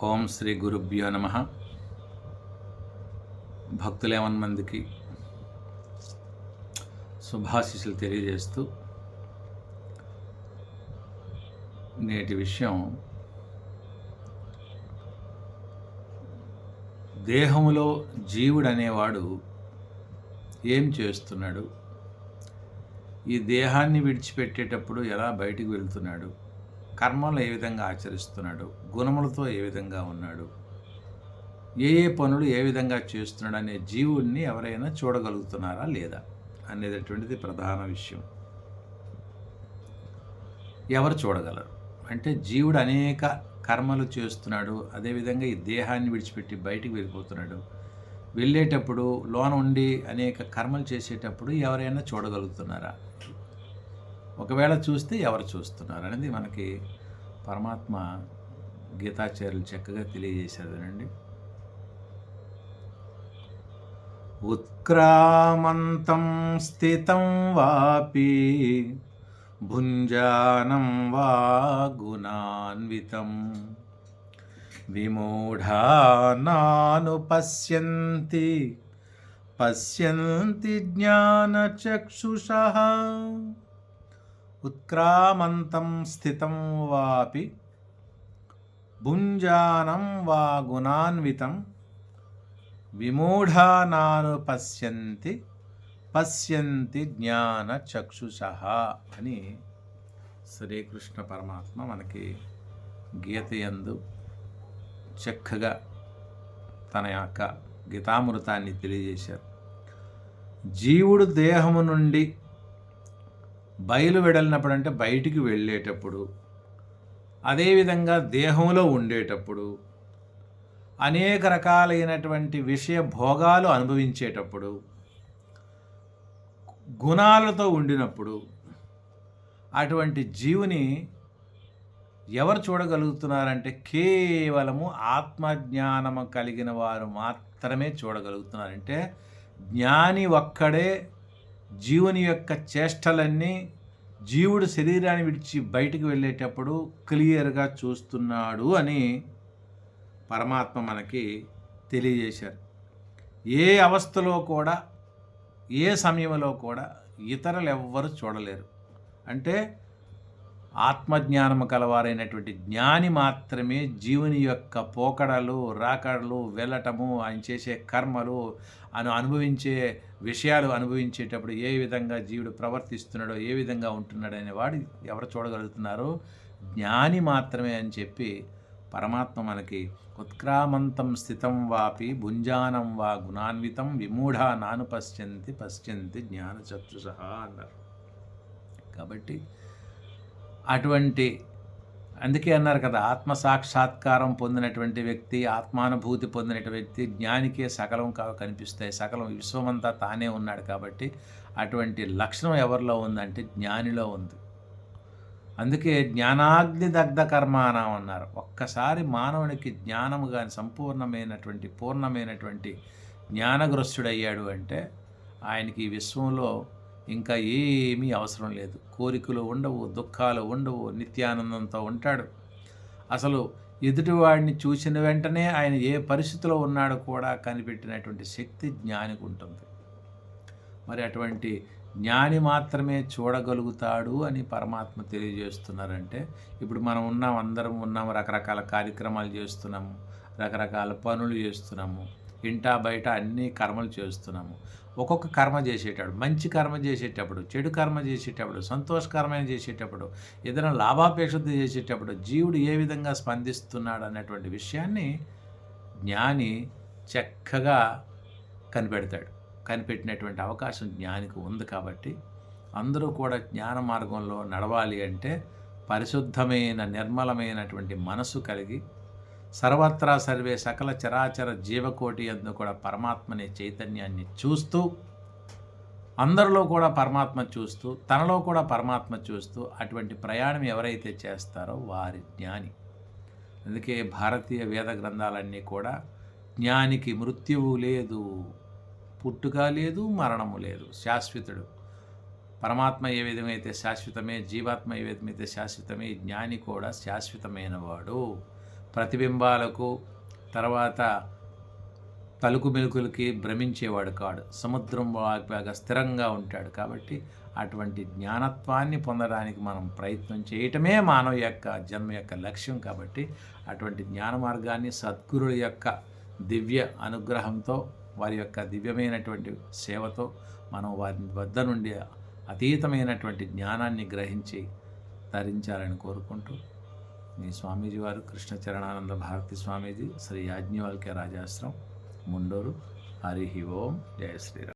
ఓం శ్రీ గురుభ్యో నమ. భక్తులేమన్మందికి శుభాశీస్సులు తెలియజేస్తూ నేటి విషయం దేహంలో జీవుడు అనేవాడు ఏం చేస్తున్నాడు, ఈ దేహాన్ని విడిచిపెట్టేటప్పుడు ఎలా బయటికి వెళ్తున్నాడు, కర్మలు ఏ విధంగా ఆచరిస్తున్నాడు, గుణములతో ఏ విధంగా ఉన్నాడు, ఏ పనులు ఏ విధంగా చేస్తున్నాడు అనే జీవుడిని ఎవరైనా చూడగలుగుతున్నారా లేదా అనేటటువంటిది ప్రధాన విషయం. ఎవరు చూడగలరు అంటే జీవుడు అనేక కర్మలు చేస్తున్నాడు, అదేవిధంగా ఈ దేహాన్ని విడిచిపెట్టి బయటికి వెళ్ళిపోతున్నాడు. వెళ్ళేటప్పుడు లోన ఉండి అనేక కర్మలు చేసేటప్పుడు ఎవరైనా చూడగలుగుతున్నారా? ఒకవేళ చూస్తే ఎవరు చూస్తున్నారు అనేది మనకి పరమాత్మ గీతాచార్యులు చక్కగా తెలియజేశారు. ఉత్క్రామంతం స్థితం వాపి భుంజానం వా గుణాన్వితం విమూఢానాను పశ్యంతి పశ్యంతి జ్ఞానచక్షుషః. ఉత్క్రామంతం స్థితం వాపి భుంజానం వా గుణాన్వితం విమూఢానాను పశ్యంతి పశ్యంతి జ్ఞానచక్షుషః అని శ్రీకృష్ణ పరమాత్మ మనకి గీతయందు చక్కగా తన యొక్క గీతామృతాన్ని తెలియజేశారు. జీవుడు దేహము నుండి బయలు వెడలినప్పుడు అంటే బయటికి వెళ్ళేటప్పుడు, అదేవిధంగా దేహంలో ఉండేటప్పుడు, అనేక రకాలైనటువంటి విషయ భోగాలు అనుభవించేటప్పుడు, గుణాలతో ఉండినప్పుడు అటువంటి జీవుని ఎవరు చూడగలుగుతున్నారంటే కేవలము ఆత్మజ్ఞానము కలిగిన వారు మాత్రమే చూడగలుగుతున్నారంటే జ్ఞాని ఒక్కడే జీవుని యొక్క చేష్టలన్నీ జీవుడు శరీరాన్ని విడిచి బయటికి వెళ్ళేటప్పుడు క్లియర్గా చూస్తున్నాడు అని పరమాత్మ మనకి తెలియజేశారు. ఏ అవస్థలో కూడా ఏ సమయంలో కూడా ఇతరులు ఎవ్వరు చూడలేరు. అంటే ఆత్మజ్ఞానము కలవారైనటువంటి జ్ఞాని మాత్రమే జీవుని యొక్క పోకడలు రాకడలు వెళ్ళటము, ఆయన చేసే కర్మలు అనుభవించే విషయాలు అనుభవించేటప్పుడు ఏ విధంగా జీవుడు ప్రవర్తిస్తున్నాడో, ఏ విధంగా ఉంటున్నాడు అనేవాడు ఎవరు చూడగలుగుతున్నారో జ్ఞాని మాత్రమే అని చెప్పి పరమాత్మ మనకి ఉత్క్రామంతం స్థితం వాపి భుంజానం వా గుణాన్వితం విమూఢా నాను పశ్యంతి పశ్యంతి జ్ఞానచక్షుషః అన్నారు. కాబట్టి అందుకే అన్నారు కదా, ఆత్మసాక్షాత్కారం పొందినటువంటి వ్యక్తి, ఆత్మానుభూతి పొందినటువంటి వ్యక్తి జ్ఞానికే సకలం కనిపిస్తాయి, సకలం విశ్వమంతా తానే ఉన్నాడు. కాబట్టి అటువంటి లక్షణం ఎవరిలో ఉందంటే జ్ఞానిలో ఉంది. అందుకే జ్ఞానాగ్ని దగ్ధ కర్మాణం అన్నారు. ఒక్కసారి మానవునికి జ్ఞానము కానీ సంపూర్ణమైనటువంటి పూర్ణమైనటువంటి జ్ఞానగ్రస్తుడయ్యాడు అంటే ఆయనకి ఈ విశ్వంలో ఇంకా ఏమీ అవసరం లేదు. కోరికలు ఉండవు, దుఃఖాలు ఉండవు, నిత్యానందంతో ఉంటాడు. అసలు ఎదుటివాడిని చూసిన వెంటనే ఆయన ఏ పరిస్థితిలో ఉన్నాడో కూడా కనిపెట్టినటువంటి శక్తి జ్ఞానికి ఉంటుంది. మరి అటువంటి జ్ఞాని మాత్రమే చూడగలుగుతాడు అని పరమాత్మ తెలియజేస్తున్నారంటే, ఇప్పుడు మనం అందరం ఉన్నాము, రకరకాల కార్యక్రమాలు చేస్తున్నాము, రకరకాల పనులు చేస్తున్నాము, ఇంటా బయట అన్ని కర్మలు చేస్తున్నాము. ఒక్కొక్క కర్మ చేసేటప్పుడు, మంచి కర్మ చేసేటప్పుడు, చెడు కర్మ చేసేటప్పుడు, సంతోషకరమైన చేసేటప్పుడు, ఏదైనా లాభాపేక్షత చేసేటప్పుడు జీవుడు ఏ విధంగా స్పందిస్తున్నాడు అన్నటువంటి విషయాన్ని జ్ఞాని చక్కగా కనిపెట్టినటువంటి అవకాశం జ్ఞానికి ఉంది. కాబట్టి అందరూ కూడా జ్ఞాన మార్గంలో నడవాలి అంటే పరిశుద్ధమైన నిర్మలమైనటువంటి మనసు కలిగి సర్వత్రా సర్వే సకల చరాచర జీవకోటి అందు కూడా పరమాత్మనే చైతన్యాన్ని చూస్తూ, అందరిలో కూడా పరమాత్మ చూస్తూ, తనలో కూడా పరమాత్మ చూస్తూ అటువంటి ప్రయాణం ఎవరైతే చేస్తారో వారి జ్ఞాని. అందుకే భారతీయ వేద గ్రంథాలన్నీ కూడా జ్ఞానికి మృత్యువు లేదు, పుట్టుక లేదు, మరణము లేదు, శాశ్వతుడు. పరమాత్మ ఏ విధమైతే శాశ్వతమే, జీవాత్మ ఏ విధమైతే శాశ్వతమే, జ్ఞాని కూడా శాశ్వతమైన వాడు. ప్రతిబింబాలకు తర్వాత తలుకు మెలుకులకి భ్రమించేవాడు కాడు. సముద్రం లాగా స్థిరంగా ఉంటాడు. కాబట్టి అటువంటి జ్ఞానత్వాన్ని పొందడానికి మనం ప్రయత్నం చేయటమే మానవ యొక్క జన్మ యొక్క లక్ష్యం. కాబట్టి అటువంటి జ్ఞాన మార్గాన్ని సద్గురుల యొక్క దివ్య అనుగ్రహంతో, వారి యొక్క దివ్యమైనటువంటి సేవతో మనం వారి వద్ద నుండి అతీతమైనటువంటి జ్ఞానాన్ని గ్రహించి ధరించాలని కోరుకుంటూ, మీ స్వామీజీ వారు కృష్ణ చరణానంద భారతి స్వామీజీ, శ్రీ యాజ్ఞవల్క్య రాజాశ్రమం, ముండూరు. హరి ఓం. జయ శ్రీరామ్.